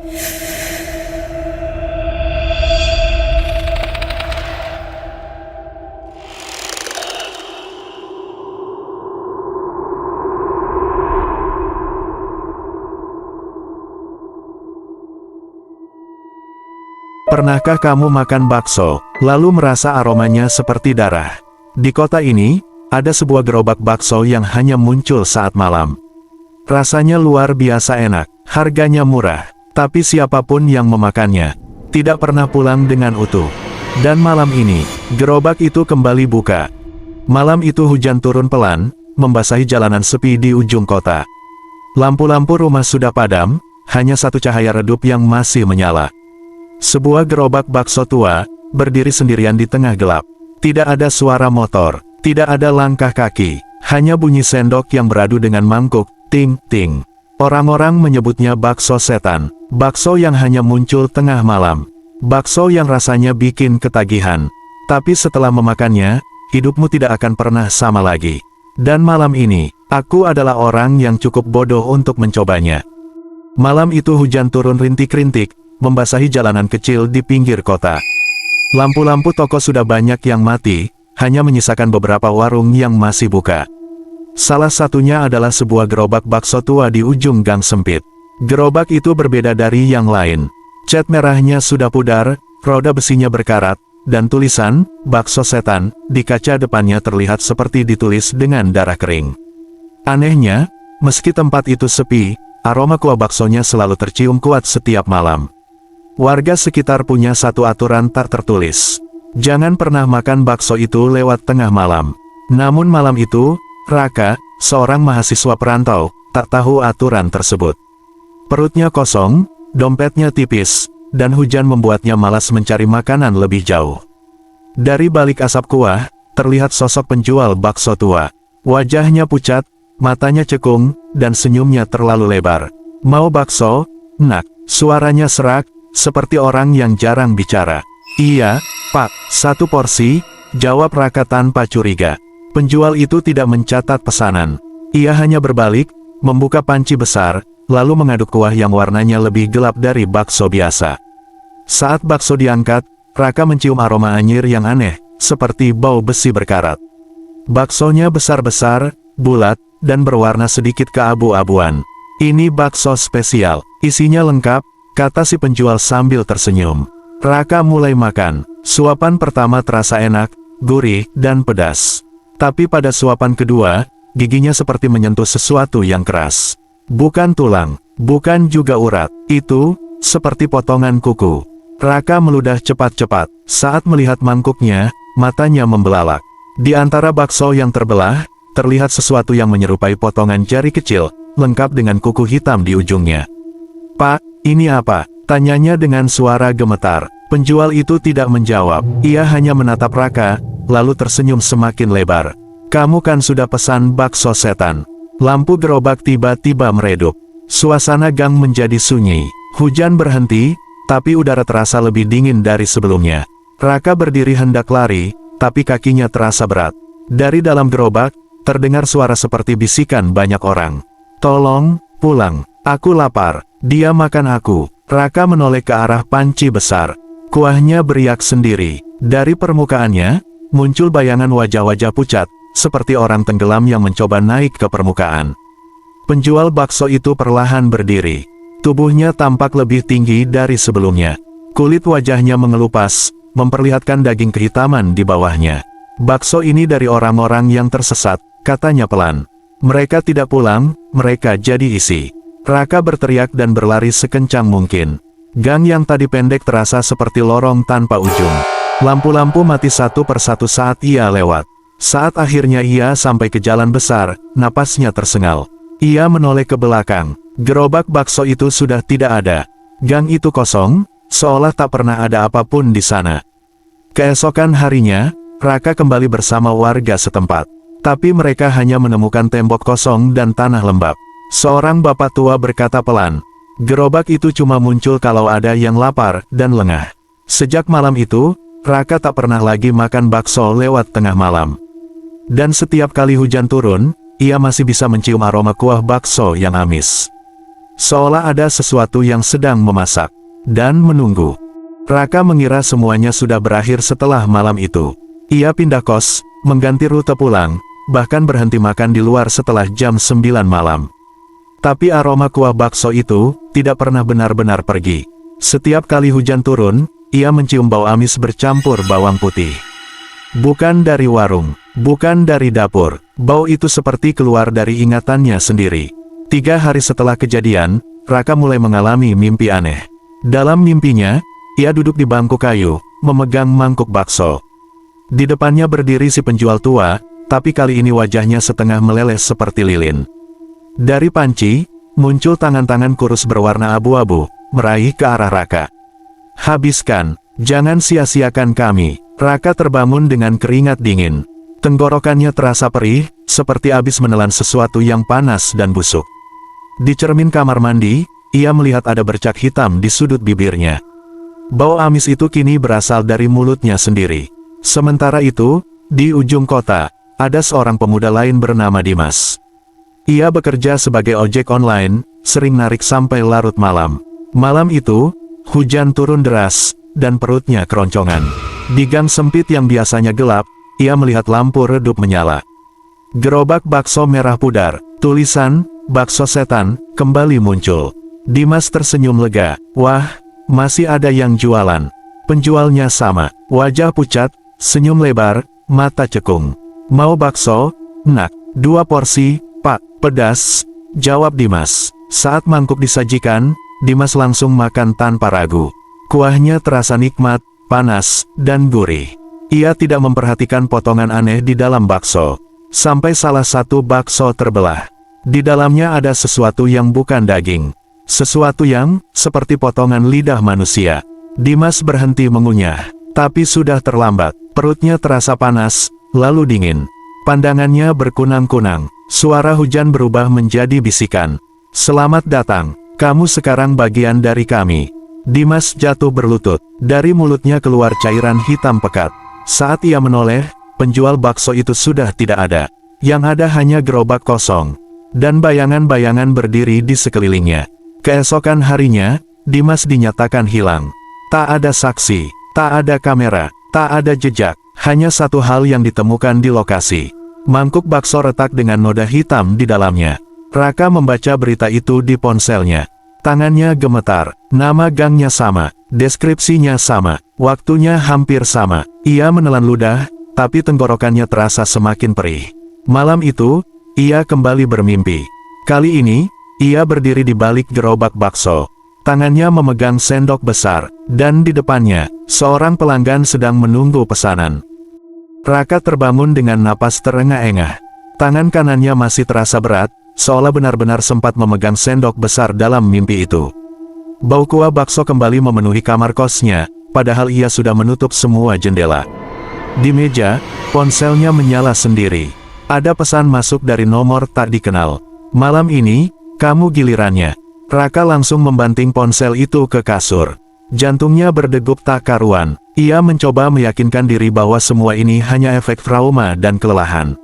Pernahkah kamu makan bakso, lalu merasa aromanya seperti darah? Di kota ini, ada sebuah gerobak bakso yang hanya muncul saat malam. Rasanya luar biasa enak, harganya murah, tapi siapapun yang memakannya, tidak pernah pulang dengan utuh. Dan malam ini, gerobak itu kembali buka. Malam itu hujan turun pelan, membasahi jalanan sepi di ujung kota. Lampu-lampu rumah sudah padam, hanya satu cahaya redup yang masih menyala. Sebuah gerobak bakso tua, berdiri sendirian di tengah gelap. Tidak ada suara motor, tidak ada langkah kaki, hanya bunyi sendok yang beradu dengan mangkuk, ting-ting. Orang-orang menyebutnya bakso setan, bakso yang hanya muncul tengah malam, bakso yang rasanya bikin ketagihan. Tapi setelah memakannya, hidupmu tidak akan pernah sama lagi. Dan malam ini, aku adalah orang yang cukup bodoh untuk mencobanya. Malam itu hujan turun rintik-rintik, membasahi jalanan kecil di pinggir kota. Lampu-lampu toko sudah banyak yang mati, hanya menyisakan beberapa warung yang masih buka. Salah satunya adalah sebuah gerobak bakso tua di ujung gang sempit. Gerobak itu berbeda dari yang lain. Cat merahnya sudah pudar, roda besinya berkarat, dan tulisan, bakso setan, di kaca depannya terlihat seperti ditulis dengan darah kering. Anehnya, meski tempat itu sepi, aroma kuah baksonya selalu tercium kuat setiap malam. Warga sekitar punya satu aturan tak tertulis. Jangan pernah makan bakso itu lewat tengah malam. Namun malam itu, Raka, seorang mahasiswa perantau, tak tahu aturan tersebut. Perutnya kosong, dompetnya tipis, dan hujan membuatnya malas mencari makanan lebih jauh. Dari balik asap kuah, terlihat sosok penjual bakso tua. Wajahnya pucat, matanya cekung, dan senyumnya terlalu lebar. "Mau bakso, Nak?" Suaranya serak, seperti orang yang jarang bicara. "Iya, Pak, satu porsi," jawab Raka tanpa curiga. Penjual itu tidak mencatat pesanan. Ia hanya berbalik, membuka panci besar, lalu mengaduk kuah yang warnanya lebih gelap dari bakso biasa. Saat bakso diangkat, Raka mencium aroma anyir yang aneh, seperti bau besi berkarat. Baksonya besar-besar, bulat, dan berwarna sedikit keabu-abuan. "Ini bakso spesial, isinya lengkap," kata si penjual sambil tersenyum. Raka mulai makan. Suapan pertama terasa enak, gurih, dan pedas. Tapi pada suapan kedua, giginya seperti menyentuh sesuatu yang keras. Bukan tulang, bukan juga urat, itu seperti potongan kuku. Raka meludah cepat-cepat. Saat melihat mangkuknya, matanya membelalak. Di antara bakso yang terbelah, terlihat sesuatu yang menyerupai potongan jari kecil, lengkap dengan kuku hitam di ujungnya. "Pak, ini apa?" tanyanya dengan suara gemetar. Penjual itu tidak menjawab, ia hanya menatap Raka, lalu tersenyum semakin lebar. "Kamu kan sudah pesan bakso setan." Lampu gerobak tiba-tiba meredup. Suasana gang menjadi sunyi. Hujan berhenti, tapi udara terasa lebih dingin dari sebelumnya. Raka berdiri hendak lari, tapi kakinya terasa berat. Dari dalam gerobak, terdengar suara seperti bisikan banyak orang. "Tolong, pulang, aku lapar, dia makan aku." Raka menoleh ke arah panci besar. Kuahnya beriak sendiri. Dari permukaannya, muncul bayangan wajah-wajah pucat, seperti orang tenggelam yang mencoba naik ke permukaan. Penjual bakso itu perlahan berdiri. Tubuhnya tampak lebih tinggi dari sebelumnya. Kulit wajahnya mengelupas, memperlihatkan daging kehitaman di bawahnya. "Bakso ini dari orang-orang yang tersesat," katanya pelan. "Mereka tidak pulang, mereka jadi isi." Raka berteriak dan berlari sekencang mungkin. Gang yang tadi pendek terasa seperti lorong tanpa ujung. Lampu-lampu mati satu persatu saat ia lewat. Saat akhirnya ia sampai ke jalan besar, napasnya tersengal. Ia menoleh ke belakang. Gerobak bakso itu sudah tidak ada. Gang itu kosong, seolah tak pernah ada apapun di sana. Keesokan harinya, Raka kembali bersama warga setempat. Tapi mereka hanya menemukan tembok kosong dan tanah lembab. Seorang bapak tua berkata pelan, "Gerobak itu cuma muncul kalau ada yang lapar dan lengah." Sejak malam itu, Raka tak pernah lagi makan bakso lewat tengah malam. Dan setiap kali hujan turun, ia masih bisa mencium aroma kuah bakso yang amis. seolah ada sesuatu yang sedang memasak dan menunggu. Raka mengira semuanya sudah berakhir setelah malam itu. Ia pindah kos, mengganti rute pulang, bahkan berhenti makan di luar setelah jam 9 malam. Tapi aroma kuah bakso itu tidak pernah benar-benar pergi. Setiap kali hujan turun, ia mencium bau amis bercampur bawang putih. Bukan dari warung, bukan dari dapur, bau itu seperti keluar dari ingatannya sendiri. 3 hari setelah kejadian, Raka mulai mengalami mimpi aneh. Dalam mimpinya, ia duduk di bangku kayu, memegang mangkuk bakso. Di depannya berdiri si penjual tua, tapi kali ini wajahnya setengah meleleh seperti lilin. Dari panci, muncul tangan-tangan kurus berwarna abu-abu, meraih ke arah Raka. "Habiskan, jangan sia-siakan kami." Raka terbangun dengan keringat dingin. Tenggorokannya terasa perih, seperti habis menelan sesuatu yang panas dan busuk. Di cermin kamar mandi, ia melihat ada bercak hitam di sudut bibirnya. Bau amis itu kini berasal dari mulutnya sendiri. Sementara itu, di ujung kota, ada seorang pemuda lain bernama Dimas. Ia bekerja sebagai ojek online, sering narik sampai larut malam. Malam itu, hujan turun deras, dan perutnya keroncongan. Di gang sempit yang biasanya gelap, ia melihat lampu redup menyala. Gerobak bakso merah pudar, tulisan, "Bakso Setan," kembali muncul. Dimas tersenyum lega. "Wah, masih ada yang jualan." Penjualnya sama, wajah pucat, senyum lebar, mata cekung. "Mau bakso, Nak?" "2 porsi, Pak." "Pedas," jawab Dimas. Saat mangkuk disajikan, Dimas langsung makan tanpa ragu. Kuahnya terasa nikmat, panas, dan gurih. Ia tidak memperhatikan potongan aneh di dalam bakso. Sampai salah satu bakso terbelah. Di dalamnya ada sesuatu yang bukan daging. Sesuatu yang seperti potongan lidah manusia. Dimas berhenti mengunyah. Tapi sudah terlambat. Perutnya terasa panas, lalu dingin. Pandangannya berkunang-kunang. Suara hujan berubah menjadi bisikan. "Selamat datang. Kamu sekarang bagian dari kami." Dimas jatuh berlutut. Dari mulutnya keluar cairan hitam pekat. Saat ia menoleh, penjual bakso itu sudah tidak ada. Yang ada hanya gerobak kosong. Dan bayangan-bayangan berdiri di sekelilingnya. Keesokan harinya, Dimas dinyatakan hilang. Tak ada saksi, tak ada kamera, tak ada jejak. Hanya satu hal yang ditemukan di lokasi. Mangkuk bakso retak dengan noda hitam di dalamnya. Raka membaca berita itu di ponselnya. Tangannya gemetar. Nama gangnya sama, deskripsinya sama, waktunya hampir sama. Ia menelan ludah, tapi tenggorokannya terasa semakin perih. Malam itu, ia kembali bermimpi. Kali ini, ia berdiri di balik gerobak bakso. Tangannya memegang sendok besar, dan di depannya, seorang pelanggan sedang menunggu pesanan. Raka terbangun dengan napas terengah-engah. Tangan kanannya masih terasa berat, seolah benar-benar sempat memegang sendok besar dalam mimpi itu. Bau kuah bakso kembali memenuhi kamar kosnya, padahal ia sudah menutup semua jendela. Di meja, ponselnya menyala sendiri. Ada pesan masuk dari nomor tak dikenal. "Malam ini, kamu gilirannya." Raka langsung membanting ponsel itu ke kasur. Jantungnya berdegup tak karuan. Ia mencoba meyakinkan diri bahwa semua ini hanya efek trauma dan kelelahan.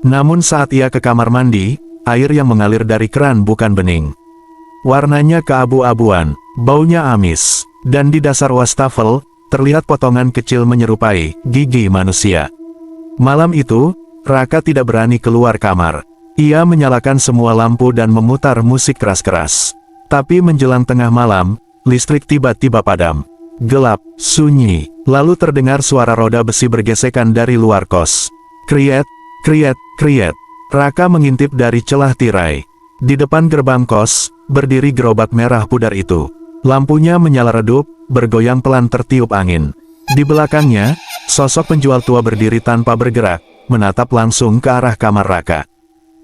Namun saat ia ke kamar mandi, air yang mengalir dari keran bukan bening. Warnanya keabu-abuan, baunya amis, dan di dasar wastafel, terlihat potongan kecil menyerupai gigi manusia. Malam itu, Raka tidak berani keluar kamar. Ia menyalakan semua lampu dan memutar musik keras-keras. Tapi menjelang tengah malam, listrik tiba-tiba padam. Gelap, sunyi, lalu terdengar suara roda besi bergesekan dari luar kos. Kriet, kriet, kriet. Raka mengintip dari celah tirai. Di depan gerbang kos, berdiri gerobak merah pudar itu. Lampunya menyala redup, bergoyang pelan tertiup angin. Di belakangnya, sosok penjual tua berdiri tanpa bergerak, menatap langsung ke arah kamar Raka.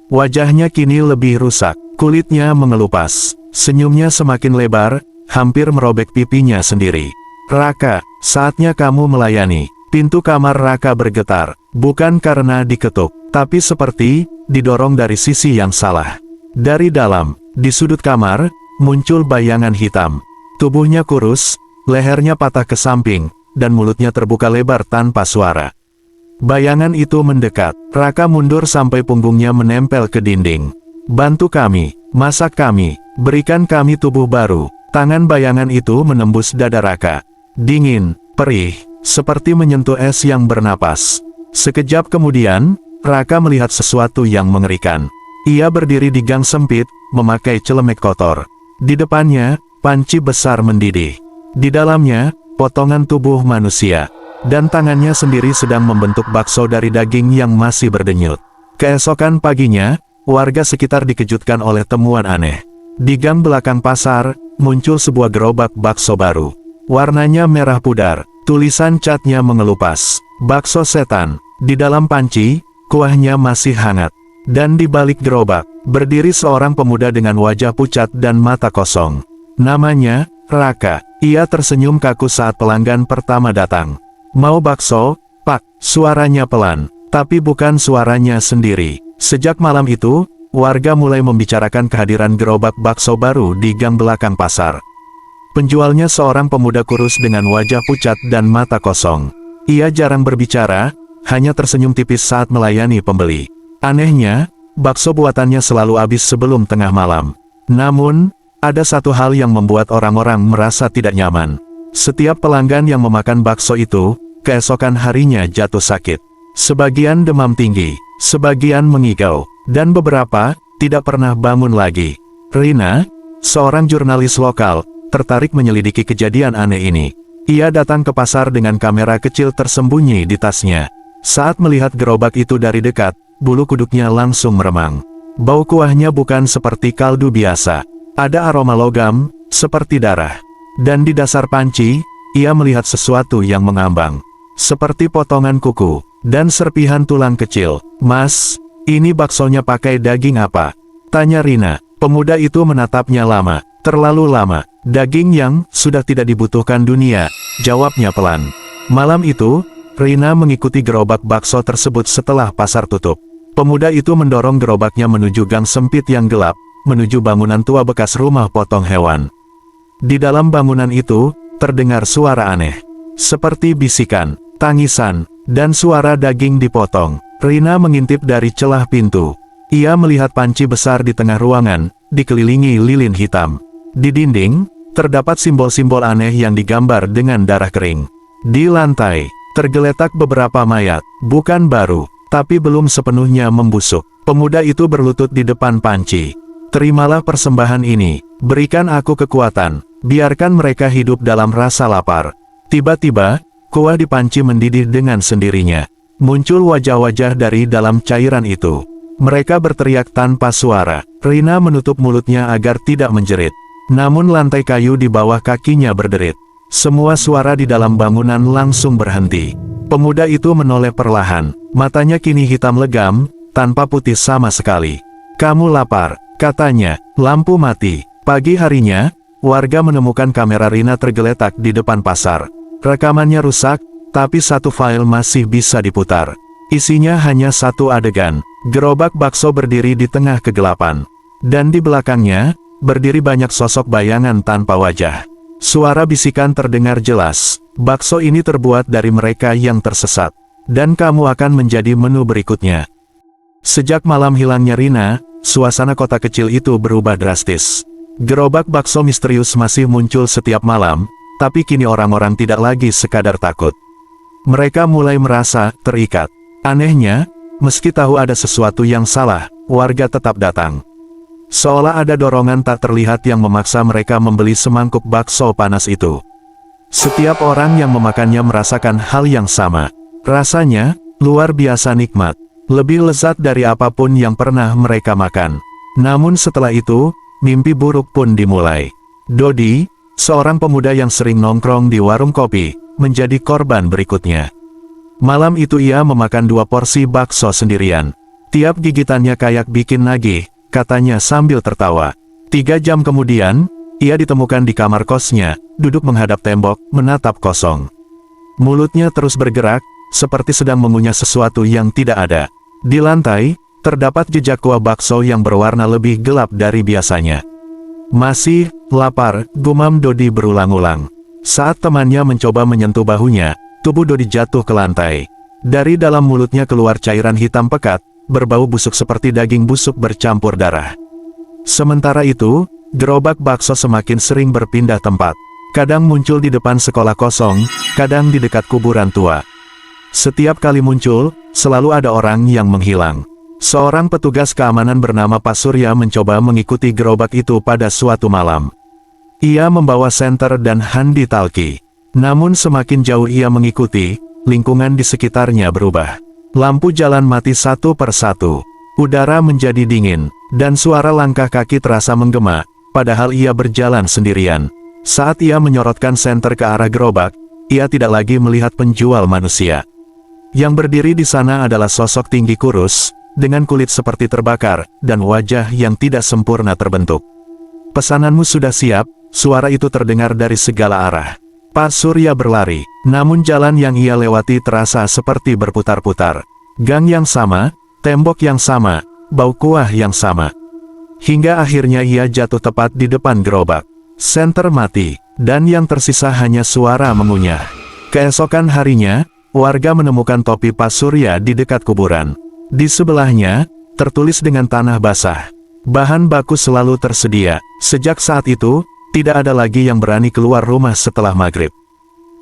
Wajahnya kini lebih rusak, kulitnya mengelupas, senyumnya semakin lebar, hampir merobek pipinya sendiri. "Raka, saatnya kamu melayani." Pintu kamar Raka bergetar, bukan karena diketuk, tapi seperti didorong dari sisi yang salah. Dari dalam, di sudut kamar, muncul bayangan hitam. Tubuhnya kurus, lehernya patah ke samping, dan mulutnya terbuka lebar tanpa suara. Bayangan itu mendekat. Raka mundur sampai punggungnya menempel ke dinding. Bantu kami, masak kami, berikan kami tubuh baru. Tangan bayangan itu menembus dada Raka. Dingin, perih, seperti menyentuh es yang bernapas. Sekejap kemudian, Raka melihat sesuatu yang mengerikan. Ia berdiri di gang sempit, memakai celemek kotor. Di depannya, panci besar mendidih. Di dalamnya, potongan tubuh manusia. Dan tangannya sendiri sedang membentuk bakso dari daging yang masih berdenyut. Keesokan paginya, warga sekitar dikejutkan oleh temuan aneh. Di gang belakang pasar, muncul sebuah gerobak bakso baru. Warnanya merah pudar, tulisan catnya mengelupas. Bakso setan. Di dalam panci, kuahnya masih hangat. Dan di balik gerobak, berdiri seorang pemuda dengan wajah pucat dan mata kosong. Namanya, Raka. Ia tersenyum kaku saat pelanggan pertama datang. Mau bakso, Pak? Suaranya pelan, tapi bukan suaranya sendiri. Sejak malam itu, warga mulai membicarakan kehadiran gerobak bakso baru di gang belakang pasar. Penjualnya seorang pemuda kurus dengan wajah pucat dan mata kosong. Ia jarang berbicara, hanya tersenyum tipis saat melayani pembeli. Anehnya, bakso buatannya selalu habis sebelum tengah malam. Namun, ada satu hal yang membuat orang-orang merasa tidak nyaman. Setiap pelanggan yang memakan bakso itu, keesokan harinya jatuh sakit. Sebagian demam tinggi, sebagian mengigau, dan beberapa tidak pernah bangun lagi. Rina, seorang jurnalis lokal, tertarik menyelidiki kejadian aneh ini. Ia datang ke pasar dengan kamera kecil tersembunyi di tasnya. Saat melihat gerobak itu dari dekat, bulu kuduknya langsung meremang. Bau kuahnya bukan seperti kaldu biasa. Ada aroma logam, seperti darah. Dan di dasar panci, ia melihat sesuatu yang mengambang. Seperti potongan kuku, dan serpihan tulang kecil. Mas, ini baksonya pakai daging apa? Tanya Rina. Pemuda itu menatapnya lama, terlalu lama. Daging yang sudah tidak dibutuhkan dunia, jawabnya pelan. Malam itu, Rina mengikuti gerobak bakso tersebut setelah pasar tutup. Pemuda itu mendorong gerobaknya menuju gang sempit yang gelap, menuju bangunan tua bekas rumah potong hewan. Di dalam bangunan itu, terdengar suara aneh. Seperti bisikan, tangisan, dan suara daging dipotong. Rina mengintip dari celah pintu. Ia melihat panci besar di tengah ruangan, dikelilingi lilin hitam. Di dinding, terdapat simbol-simbol aneh yang digambar dengan darah kering. Di lantai, tergeletak beberapa mayat, bukan baru, tapi belum sepenuhnya membusuk. Pemuda itu berlutut di depan panci. Terimalah persembahan ini, berikan aku kekuatan, biarkan mereka hidup dalam rasa lapar. Tiba-tiba, kuah di panci mendidih dengan sendirinya. Muncul wajah-wajah dari dalam cairan itu. Mereka berteriak tanpa suara. Rina menutup mulutnya agar tidak menjerit. Namun lantai kayu di bawah kakinya berderit. Semua suara di dalam bangunan langsung berhenti. Pemuda itu menoleh perlahan. Matanya kini hitam legam, tanpa putih sama sekali. Kamu lapar, katanya. Lampu mati. Pagi harinya, warga menemukan kamera Rina tergeletak di depan pasar. Rekamannya rusak, tapi satu file masih bisa diputar. Isinya hanya satu adegan. Gerobak bakso berdiri di tengah kegelapan. Dan di belakangnya, berdiri banyak sosok bayangan tanpa wajah. Suara bisikan terdengar jelas. Bakso ini terbuat dari mereka yang tersesat. Dan kamu akan menjadi menu berikutnya. Sejak malam hilangnya Rina, suasana kota kecil itu berubah drastis. Gerobak bakso misterius masih muncul setiap malam, tapi kini orang-orang tidak lagi sekadar takut. Mereka mulai merasa terikat. Anehnya, meski tahu ada sesuatu yang salah, warga tetap datang. Seolah ada dorongan tak terlihat yang memaksa mereka membeli semangkuk bakso panas itu. Setiap orang yang memakannya merasakan hal yang sama. Rasanya, luar biasa nikmat. Lebih lezat dari apapun yang pernah mereka makan. Namun setelah itu, mimpi buruk pun dimulai. Dodi, seorang pemuda yang sering nongkrong di warung kopi, menjadi korban berikutnya. Malam itu ia memakan 2 porsi bakso sendirian. Tiap gigitannya kayak bikin nagih, katanya sambil tertawa. 3 jam kemudian, ia ditemukan di kamar kosnya, duduk menghadap tembok, menatap kosong. Mulutnya terus bergerak, seperti sedang mengunyah sesuatu yang tidak ada. Di lantai, terdapat jejak kuah bakso yang berwarna lebih gelap dari biasanya. Masih lapar, gumam Dodi berulang-ulang. Saat temannya mencoba menyentuh bahunya, tubuh Dodi jatuh ke lantai. Dari dalam mulutnya keluar cairan hitam pekat, berbau busuk seperti daging busuk bercampur darah. Sementara itu, gerobak bakso semakin sering berpindah tempat. Kadang muncul di depan sekolah kosong, kadang di dekat kuburan tua. Setiap kali muncul, selalu ada orang yang menghilang. Seorang petugas keamanan bernama Pak Surya mencoba mengikuti gerobak itu pada suatu malam. Ia membawa senter dan handi talki. Namun semakin jauh ia mengikuti, lingkungan di sekitarnya berubah. Lampu jalan mati satu persatu. Udara menjadi dingin, dan suara langkah kaki terasa menggema, padahal ia berjalan sendirian. Saat ia menyorotkan senter ke arah gerobak, ia tidak lagi melihat penjual manusia. Yang berdiri di sana adalah sosok tinggi kurus, dengan kulit seperti terbakar, dan wajah yang tidak sempurna terbentuk. "Pesananmu sudah siap," suara itu terdengar dari segala arah. Pak Surya berlari, namun jalan yang ia lewati terasa seperti berputar-putar. Gang yang sama, tembok yang sama, bau kuah yang sama. Hingga akhirnya ia jatuh tepat di depan gerobak. Senter mati, dan yang tersisa hanya suara mengunyah. Keesokan harinya, warga menemukan topi Pak Surya di dekat kuburan. Di sebelahnya, tertulis dengan tanah basah. Bahan baku selalu tersedia. Sejak saat itu, tidak ada lagi yang berani keluar rumah setelah maghrib.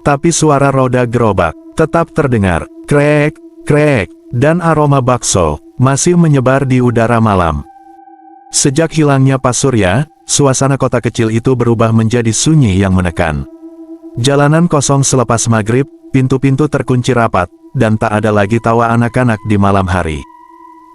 Tapi suara roda gerobak tetap terdengar, krek, krek, dan aroma bakso masih menyebar di udara malam. Sejak hilangnya Pak Surya, suasana kota kecil itu berubah menjadi sunyi yang menekan. Jalanan kosong selepas maghrib, pintu-pintu terkunci rapat, dan tak ada lagi tawa anak-anak di malam hari.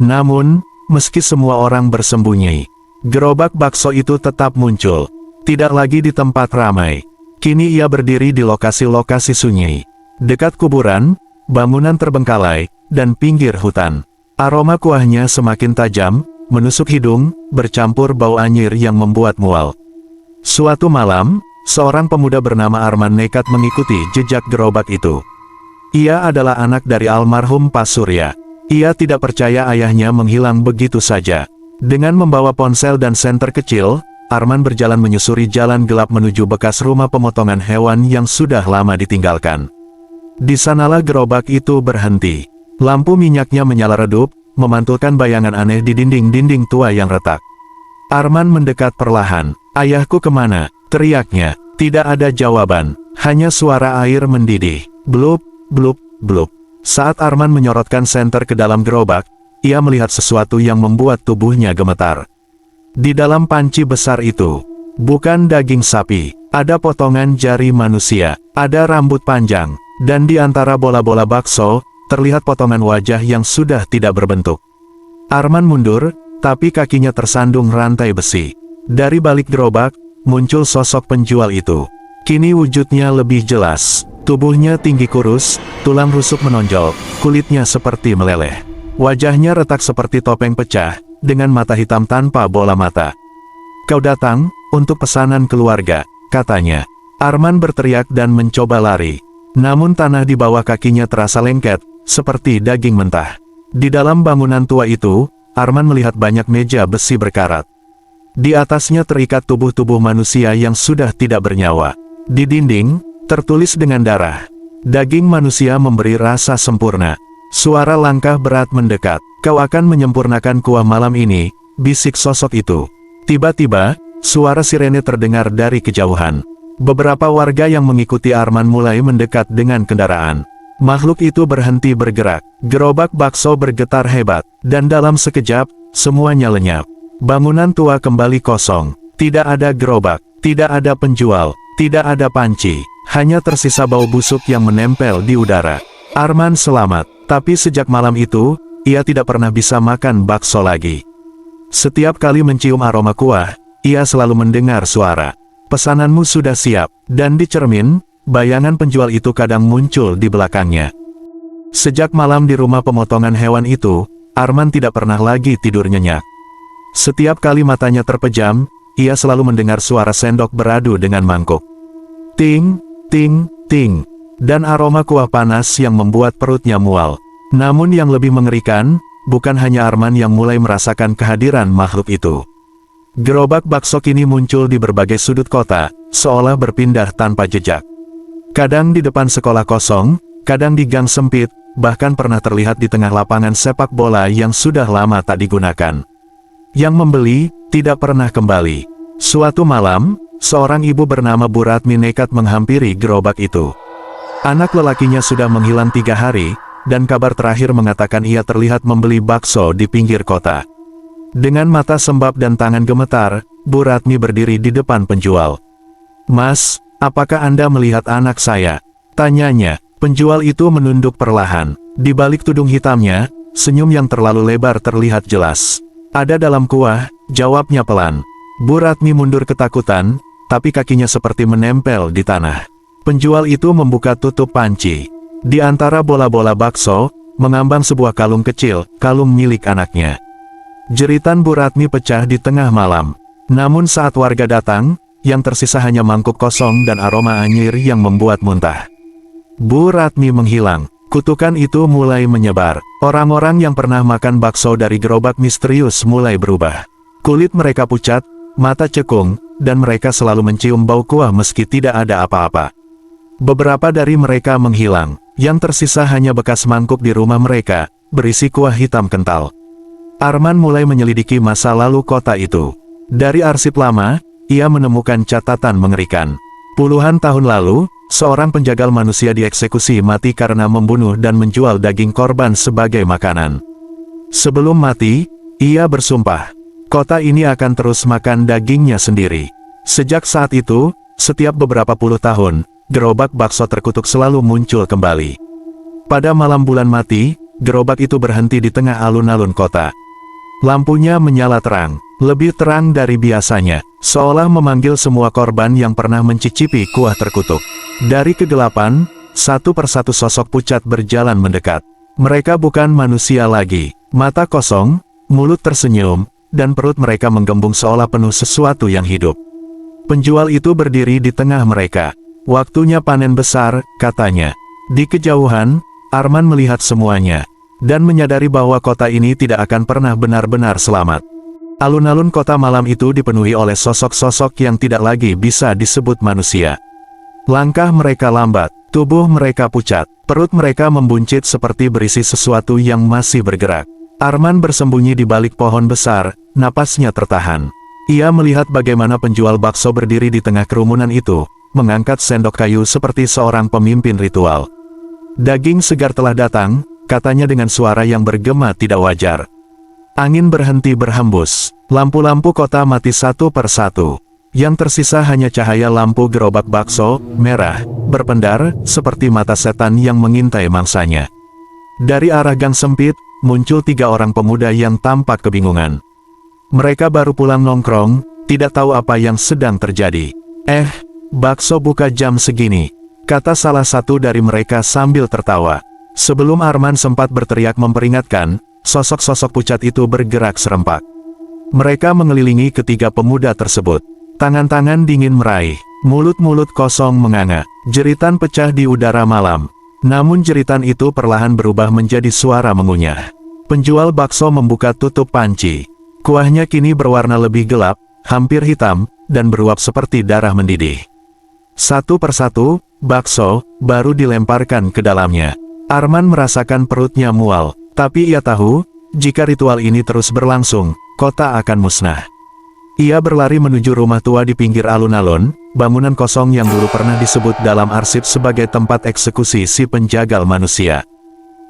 Namun, meski semua orang bersembunyi, gerobak bakso itu tetap muncul. Tidak lagi di tempat ramai. Kini ia berdiri di lokasi-lokasi sunyi. Dekat kuburan, bangunan terbengkalai, dan pinggir hutan. Aroma kuahnya semakin tajam, menusuk hidung, bercampur bau anyir yang membuat mual. Suatu malam, seorang pemuda bernama Arman nekat mengikuti jejak gerobak itu. Ia adalah anak dari almarhum Pak Surya. Ia tidak percaya ayahnya menghilang begitu saja. Dengan membawa ponsel dan senter kecil, Arman berjalan menyusuri jalan gelap menuju bekas rumah pemotongan hewan yang sudah lama ditinggalkan. Di sanalah gerobak itu berhenti. Lampu minyaknya menyala redup, memantulkan bayangan aneh di dinding-dinding tua yang retak. Arman mendekat perlahan. "Ayahku kemana?" teriaknya. Tidak ada jawaban, hanya suara air mendidih. Blup, blup, blup. Saat Arman menyorotkan senter ke dalam gerobak, ia melihat sesuatu yang membuat tubuhnya gemetar. Di dalam panci besar itu, bukan daging sapi, ada potongan jari manusia, ada rambut panjang, dan di antara bola-bola bakso, terlihat potongan wajah yang sudah tidak berbentuk. Arman mundur, tapi kakinya tersandung rantai besi. Dari balik gerobak, muncul sosok penjual itu. Kini wujudnya lebih jelas. Tubuhnya tinggi kurus, tulang rusuk menonjol, kulitnya seperti meleleh. Wajahnya retak seperti topeng pecah, dengan mata hitam tanpa bola mata. "Kau datang untuk pesanan keluarga," katanya. Arman berteriak dan mencoba lari. Namun tanah di bawah kakinya terasa lengket, seperti daging mentah. Di dalam bangunan tua itu, Arman melihat banyak meja besi berkarat. Di atasnya terikat tubuh-tubuh manusia yang sudah tidak bernyawa. Di dinding, tertulis dengan darah. Daging manusia memberi rasa sempurna. Suara langkah berat mendekat. "Kau akan menyempurnakan kuah malam ini," bisik sosok itu. Tiba-tiba, suara sirene terdengar dari kejauhan. Beberapa warga yang mengikuti Arman mulai mendekat dengan kendaraan. Makhluk itu berhenti bergerak. Gerobak bakso bergetar hebat, dan dalam sekejap, semuanya lenyap. Bangunan tua kembali kosong. Tidak ada gerobak, tidak ada penjual, tidak ada panci. Hanya tersisa bau busuk yang menempel di udara. Arman selamat, tapi sejak malam itu, ia tidak pernah bisa makan bakso lagi. Setiap kali mencium aroma kuah, ia selalu mendengar suara, "Pesananmu sudah siap," dan di cermin, bayangan penjual itu kadang muncul di belakangnya. Sejak malam di rumah pemotongan hewan itu, Arman tidak pernah lagi tidur nyenyak. Setiap kali matanya terpejam, ia selalu mendengar suara sendok beradu dengan mangkuk. Ting, ting, ting. Dan aroma kuah panas yang membuat perutnya mual. Namun yang lebih mengerikan, bukan hanya Arman yang mulai merasakan kehadiran makhluk itu. Gerobak bakso kini muncul di berbagai sudut kota, seolah berpindah tanpa jejak. Kadang di depan sekolah kosong, kadang di gang sempit, bahkan pernah terlihat di tengah lapangan sepak bola yang sudah lama tak digunakan. Yang membeli, tidak pernah kembali. Suatu malam, seorang ibu bernama Bu Ratmi nekat menghampiri gerobak itu. Anak lelakinya sudah menghilang 3 hari, dan kabar terakhir mengatakan ia terlihat membeli bakso di pinggir kota. Dengan mata sembab dan tangan gemetar, Bu Ratmi berdiri di depan penjual. "Mas, apakah Anda melihat anak saya?" tanyanya. Penjual itu menunduk perlahan. Di balik tudung hitamnya, senyum yang terlalu lebar terlihat jelas. "Ada dalam kuah," jawabnya pelan. Bu Ratmi mundur ketakutan, tapi kakinya seperti menempel di tanah. Penjual itu membuka tutup panci. Di antara bola-bola bakso, mengambang sebuah kalung kecil, kalung milik anaknya. Jeritan Bu Ratmi pecah di tengah malam. Namun saat warga datang, yang tersisa hanya mangkuk kosong dan aroma anyir yang membuat muntah. Bu Ratmi menghilang. Kutukan itu mulai menyebar. Orang-orang yang pernah makan bakso dari gerobak misterius mulai berubah. Kulit mereka pucat, mata cekung, dan mereka selalu mencium bau kuah meski tidak ada apa-apa. Beberapa dari mereka menghilang. Yang tersisa hanya bekas mangkuk di rumah mereka, berisi kuah hitam kental. Arman mulai menyelidiki masa lalu kota itu. Dari arsip lama, ia menemukan catatan mengerikan. Puluhan tahun lalu, seorang penjagal manusia dieksekusi mati karena membunuh dan menjual daging korban sebagai makanan. Sebelum mati, ia bersumpah, kota ini akan terus makan dagingnya sendiri. Sejak saat itu, setiap beberapa puluh tahun, gerobak bakso terkutuk selalu muncul kembali. Pada malam bulan mati, gerobak itu berhenti di tengah alun-alun kota. Lampunya menyala terang, lebih terang dari biasanya, seolah memanggil semua korban yang pernah mencicipi kuah terkutuk. Dari kegelapan, satu persatu sosok pucat berjalan mendekat. Mereka bukan manusia lagi, mata kosong, mulut tersenyum, dan perut mereka menggembung seolah penuh sesuatu yang hidup. Penjual itu berdiri di tengah mereka. "Waktunya panen besar," katanya. Di kejauhan, Arman melihat semuanya, dan menyadari bahwa kota ini tidak akan pernah benar-benar selamat. Alun-alun kota malam itu dipenuhi oleh sosok-sosok yang tidak lagi bisa disebut manusia. Langkah mereka lambat, tubuh mereka pucat, perut mereka membuncit seperti berisi sesuatu yang masih bergerak. Arman bersembunyi di balik pohon besar, napasnya tertahan. Ia melihat bagaimana penjual bakso berdiri di tengah kerumunan itu, mengangkat sendok kayu seperti seorang pemimpin ritual. "Daging segar telah datang," katanya dengan suara yang bergema tidak wajar. Angin berhenti berhembus, lampu-lampu kota mati satu persatu. Yang tersisa hanya cahaya lampu gerobak bakso, merah, berpendar, seperti mata setan yang mengintai mangsanya. Dari arah gang sempit, muncul 3 orang pemuda yang tampak kebingungan. Mereka baru pulang nongkrong, tidak tahu apa yang sedang terjadi. Bakso buka jam segini," kata salah satu dari mereka sambil tertawa. Sebelum Arman sempat berteriak memperingatkan, sosok-sosok pucat itu bergerak serempak. Mereka mengelilingi ketiga pemuda tersebut. Tangan-tangan dingin meraih, mulut-mulut kosong menganga, jeritan pecah di udara malam. Namun jeritan itu perlahan berubah menjadi suara mengunyah. Penjual bakso membuka tutup panci. Kuahnya kini berwarna lebih gelap, hampir hitam, dan beruap seperti darah mendidih. Satu persatu, bakso baru dilemparkan ke dalamnya. Arman merasakan perutnya mual, tapi ia tahu, jika ritual ini terus berlangsung, kota akan musnah. Ia berlari menuju rumah tua di pinggir alun-alun, bangunan kosong yang dulu pernah disebut dalam arsip sebagai tempat eksekusi si penjagal manusia.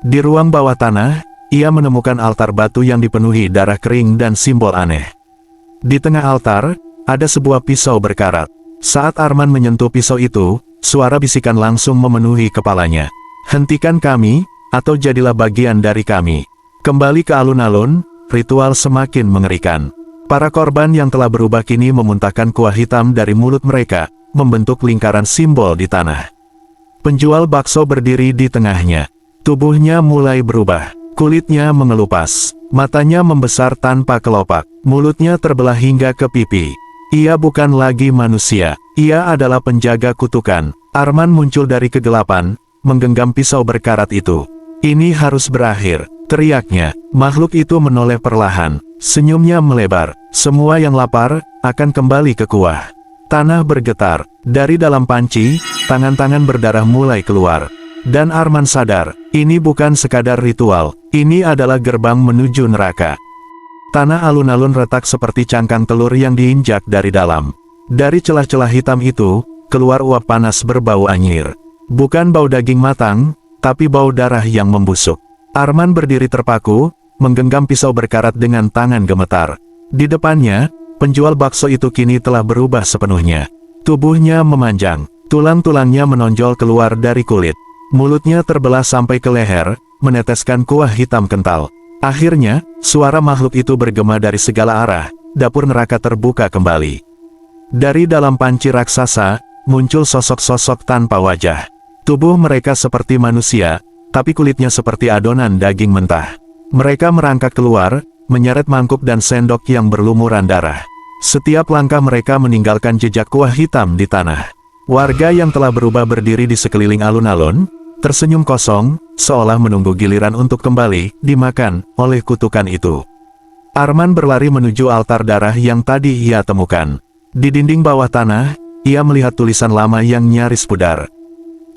Di ruang bawah tanah, ia menemukan altar batu yang dipenuhi darah kering dan simbol aneh. Di tengah altar, ada sebuah pisau berkarat. Saat Arman menyentuh pisau itu, suara bisikan langsung memenuhi kepalanya. "Hentikan kami, atau jadilah bagian dari kami." Kembali ke alun-alun, ritual semakin mengerikan. Para korban yang telah berubah kini memuntahkan kuah hitam dari mulut mereka, membentuk lingkaran simbol di tanah. Penjual bakso berdiri di tengahnya. Tubuhnya mulai berubah, kulitnya mengelupas, matanya membesar tanpa kelopak, mulutnya terbelah hingga ke pipi. Ia bukan lagi manusia, ia adalah penjaga kutukan. Arman muncul dari kegelapan, menggenggam pisau berkarat itu. "Ini harus berakhir," teriaknya. Makhluk itu menoleh perlahan, senyumnya melebar. "Semua yang lapar, akan kembali ke kuah." Tanah bergetar. Dari dalam panci, tangan-tangan berdarah mulai keluar. Dan Arman sadar, ini bukan sekadar ritual, ini adalah gerbang menuju neraka. Tanah alun-alun retak seperti cangkang telur yang diinjak dari dalam. Dari celah-celah hitam itu, keluar uap panas berbau anyir. Bukan bau daging matang, tapi bau darah yang membusuk. Arman berdiri terpaku, menggenggam pisau berkarat dengan tangan gemetar. Di depannya, penjual bakso itu kini telah berubah sepenuhnya. Tubuhnya memanjang, tulang-tulangnya menonjol keluar dari kulit. Mulutnya terbelah sampai ke leher, meneteskan kuah hitam kental. Akhirnya, suara makhluk itu bergema dari segala arah, dapur neraka terbuka kembali. Dari dalam panci raksasa, muncul sosok-sosok tanpa wajah. Tubuh mereka seperti manusia, tapi kulitnya seperti adonan daging mentah. Mereka merangkak keluar, menyeret mangkuk dan sendok yang berlumuran darah. Setiap langkah mereka meninggalkan jejak kuah hitam di tanah. Warga yang telah berubah berdiri di sekeliling alun-alun, tersenyum kosong, seolah menunggu giliran untuk kembali dimakan oleh kutukan itu. Arman berlari menuju altar darah yang tadi ia temukan. Di dinding bawah tanah, ia melihat tulisan lama yang nyaris pudar.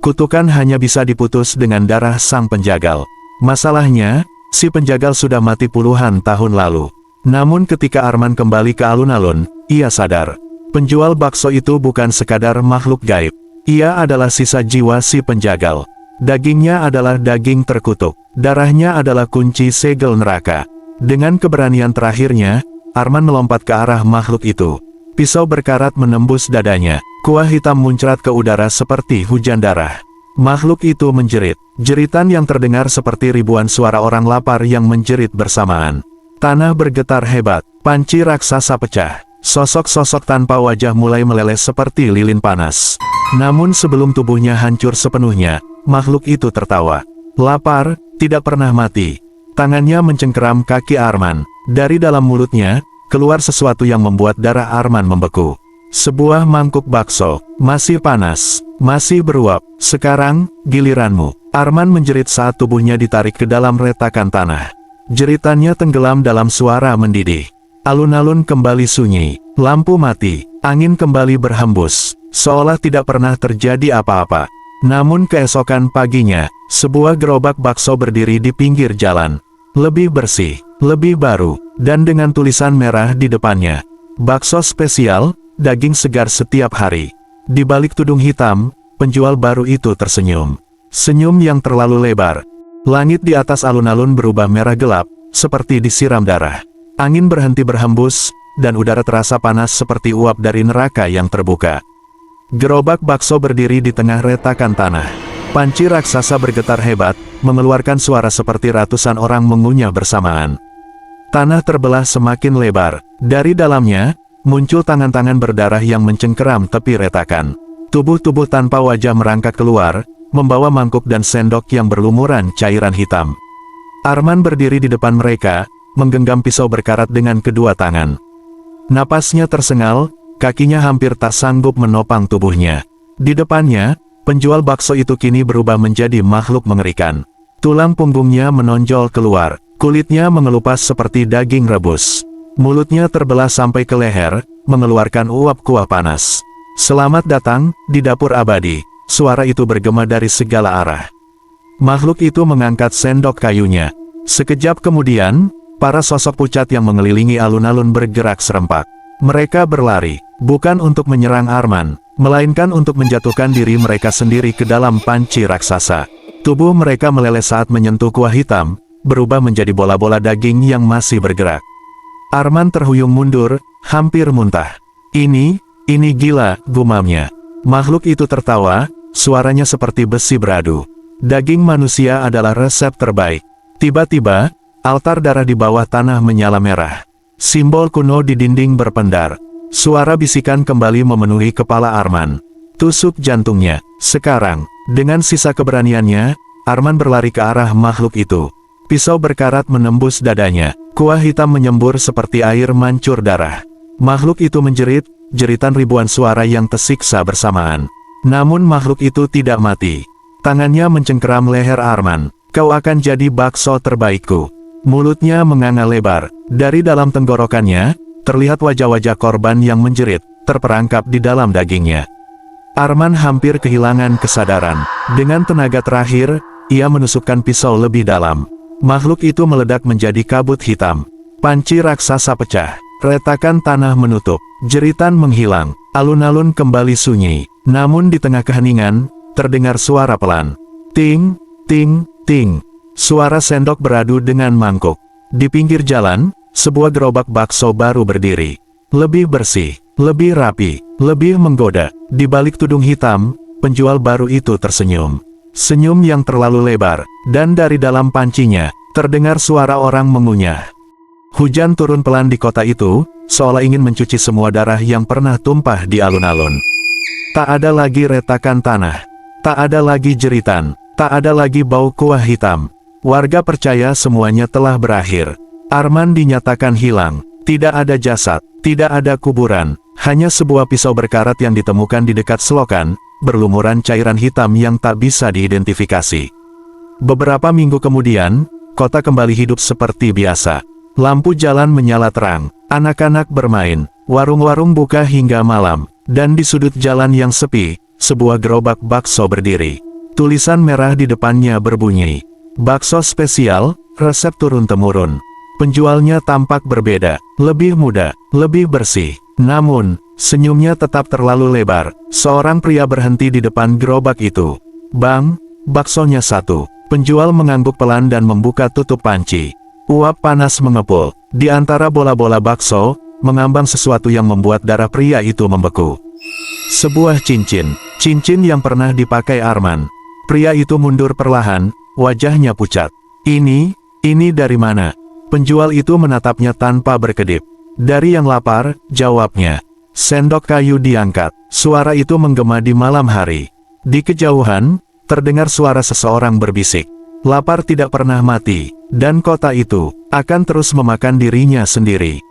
Kutukan hanya bisa diputus dengan darah sang penjagal. Masalahnya, si penjagal sudah mati puluhan tahun lalu. Namun ketika Arman kembali ke alun-alun, ia sadar. Penjual bakso itu bukan sekadar makhluk gaib. Ia adalah sisa jiwa si penjagal. Dagingnya adalah daging terkutuk. Darahnya adalah kunci segel neraka. Dengan keberanian terakhirnya, Arman melompat ke arah makhluk itu. Pisau berkarat menembus dadanya. Kuah hitam muncrat ke udara seperti hujan darah. Makhluk itu menjerit. Jeritan yang terdengar seperti ribuan suara orang lapar yang menjerit bersamaan. Tanah bergetar hebat. Panci raksasa pecah. Sosok-sosok tanpa wajah mulai meleleh seperti lilin panas. Namun sebelum tubuhnya hancur sepenuhnya, makhluk itu tertawa. Lapar, tidak pernah mati. Tangannya mencengkeram kaki Arman. Dari dalam mulutnya, keluar sesuatu yang membuat darah Arman membeku. Sebuah mangkuk bakso, masih panas, masih beruap. Sekarang, giliranmu. Arman menjerit saat tubuhnya ditarik ke dalam retakan tanah. Jeritannya tenggelam dalam suara mendidih. Alun-alun kembali sunyi, lampu mati, angin kembali berhembus, seolah tidak pernah terjadi apa-apa. Namun keesokan paginya, sebuah gerobak bakso berdiri di pinggir jalan. Lebih bersih, lebih baru, dan dengan tulisan merah di depannya. Bakso spesial, daging segar setiap hari. Di balik tudung hitam, penjual baru itu tersenyum. Senyum yang terlalu lebar. Langit di atas alun-alun berubah merah gelap, seperti disiram darah. Angin berhenti berhembus, dan udara terasa panas seperti uap dari neraka yang terbuka. Gerobak bakso berdiri di tengah retakan tanah. Panci raksasa bergetar hebat, mengeluarkan suara seperti ratusan orang mengunyah bersamaan. Tanah terbelah semakin lebar. Dari dalamnya, muncul tangan-tangan berdarah yang mencengkeram tepi retakan. Tubuh-tubuh tanpa wajah merangkak keluar, membawa mangkuk dan sendok yang berlumuran cairan hitam. Arman berdiri di depan mereka, menggenggam pisau berkarat dengan kedua tangan. Napasnya tersengal, kakinya hampir tak sanggup menopang tubuhnya. Di depannya, penjual bakso itu kini berubah menjadi makhluk mengerikan. Tulang punggungnya menonjol keluar, kulitnya mengelupas seperti daging rebus. Mulutnya terbelah sampai ke leher, mengeluarkan uap kuah panas. "Selamat datang di dapur abadi," suara itu bergema dari segala arah. Makhluk itu mengangkat sendok kayunya. Sekejap kemudian, para sosok pucat yang mengelilingi alun-alun bergerak serempak. Mereka berlari, bukan untuk menyerang Arman, melainkan untuk menjatuhkan diri mereka sendiri ke dalam panci raksasa. Tubuh mereka meleleh saat menyentuh kuah hitam, berubah menjadi bola-bola daging yang masih bergerak. Arman terhuyung mundur, hampir muntah. Ini gila, gumamnya. Makhluk itu tertawa, suaranya seperti besi beradu. Daging manusia adalah resep terbaik. Tiba-tiba, altar darah di bawah tanah menyala merah. Simbol kuno di dinding berpendar. Suara bisikan kembali memenuhi kepala Arman. Tusuk jantungnya. Sekarang, dengan sisa keberaniannya, Arman berlari ke arah makhluk itu. Pisau berkarat menembus dadanya. Kuah hitam menyembur seperti air mancur darah. Makhluk itu menjerit, jeritan ribuan suara yang tersiksa bersamaan. Namun makhluk itu tidak mati. Tangannya mencengkeram leher Arman. "Kau akan jadi bakso terbaikku." Mulutnya menganga lebar. Dari dalam tenggorokannya, terlihat wajah-wajah korban yang menjerit, terperangkap di dalam dagingnya. Arman hampir kehilangan kesadaran. Dengan tenaga terakhir, ia menusukkan pisau lebih dalam. Makhluk itu meledak menjadi kabut hitam. Panci raksasa pecah. Retakan tanah menutup. Jeritan menghilang. Alun-alun kembali sunyi. Namun di tengah keheningan, terdengar suara pelan. Ting, ting, ting. Suara sendok beradu dengan mangkuk. Di pinggir jalan, sebuah gerobak bakso baru berdiri. Lebih bersih, lebih rapi, lebih menggoda. Di balik tudung hitam, penjual baru itu tersenyum. Senyum yang terlalu lebar, dan dari dalam pancinya, terdengar suara orang mengunyah. Hujan turun pelan di kota itu, seolah ingin mencuci semua darah yang pernah tumpah di alun-alun. Tak ada lagi retakan tanah. Tak ada lagi jeritan. Tak ada lagi bau kuah hitam. Warga percaya semuanya telah berakhir. Arman dinyatakan hilang. Tidak ada jasad, tidak ada kuburan, hanya sebuah pisau berkarat yang ditemukan di dekat selokan, berlumuran cairan hitam yang tak bisa diidentifikasi. Beberapa minggu kemudian, kota kembali hidup seperti biasa. Lampu jalan menyala terang, anak-anak bermain, warung-warung buka hingga malam, dan di sudut jalan yang sepi, sebuah gerobak bakso berdiri. Tulisan merah di depannya berbunyi, "Bakso spesial, resep turun-temurun." Penjualnya tampak berbeda, lebih muda, lebih bersih. Namun, senyumnya tetap terlalu lebar. Seorang pria berhenti di depan gerobak itu. "Bang, baksonya satu." Penjual mengangguk pelan dan membuka tutup panci. Uap panas mengepul. Di antara bola-bola bakso, mengambang sesuatu yang membuat darah pria itu membeku. Sebuah cincin. Cincin yang pernah dipakai Arman. Pria itu mundur perlahan, wajahnya pucat. Ini dari mana?" Penjual itu menatapnya tanpa berkedip. "Dari yang lapar," jawabnya. Sendok kayu diangkat. Suara itu menggema di malam hari. Di kejauhan, terdengar suara seseorang berbisik. Lapar tidak pernah mati, dan kota itu akan terus memakan dirinya sendiri.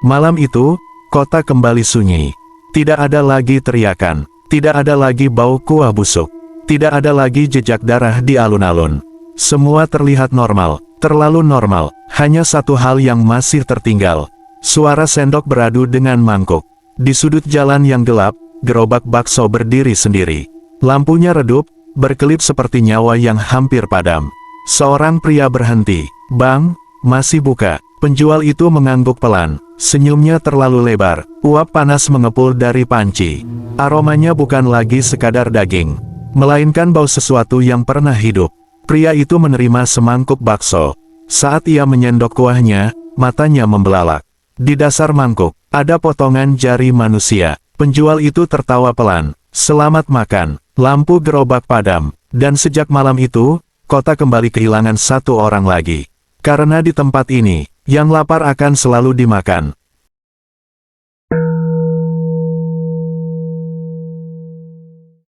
Malam itu, kota kembali sunyi. Tidak ada lagi teriakan. Tidak ada lagi bau kuah busuk. Tidak ada lagi jejak darah di alun-alun. Semua terlihat normal. Terlalu normal, hanya satu hal yang masih tertinggal. Suara sendok beradu dengan mangkuk. Di sudut jalan yang gelap, gerobak bakso berdiri sendiri. Lampunya redup, berkelip seperti nyawa yang hampir padam. Seorang pria berhenti. "Bang, masih buka?" Penjual itu mengangguk pelan. Senyumnya terlalu lebar. Uap panas mengepul dari panci. Aromanya bukan lagi sekadar daging, melainkan bau sesuatu yang pernah hidup. Pria itu menerima semangkuk bakso. Saat ia menyendok kuahnya, matanya membelalak. Di dasar mangkuk, ada potongan jari manusia. Penjual itu tertawa pelan. "Selamat makan." Lampu gerobak padam. Dan sejak malam itu, kota kembali kehilangan satu orang lagi. Karena di tempat ini, yang lapar akan selalu dimakan.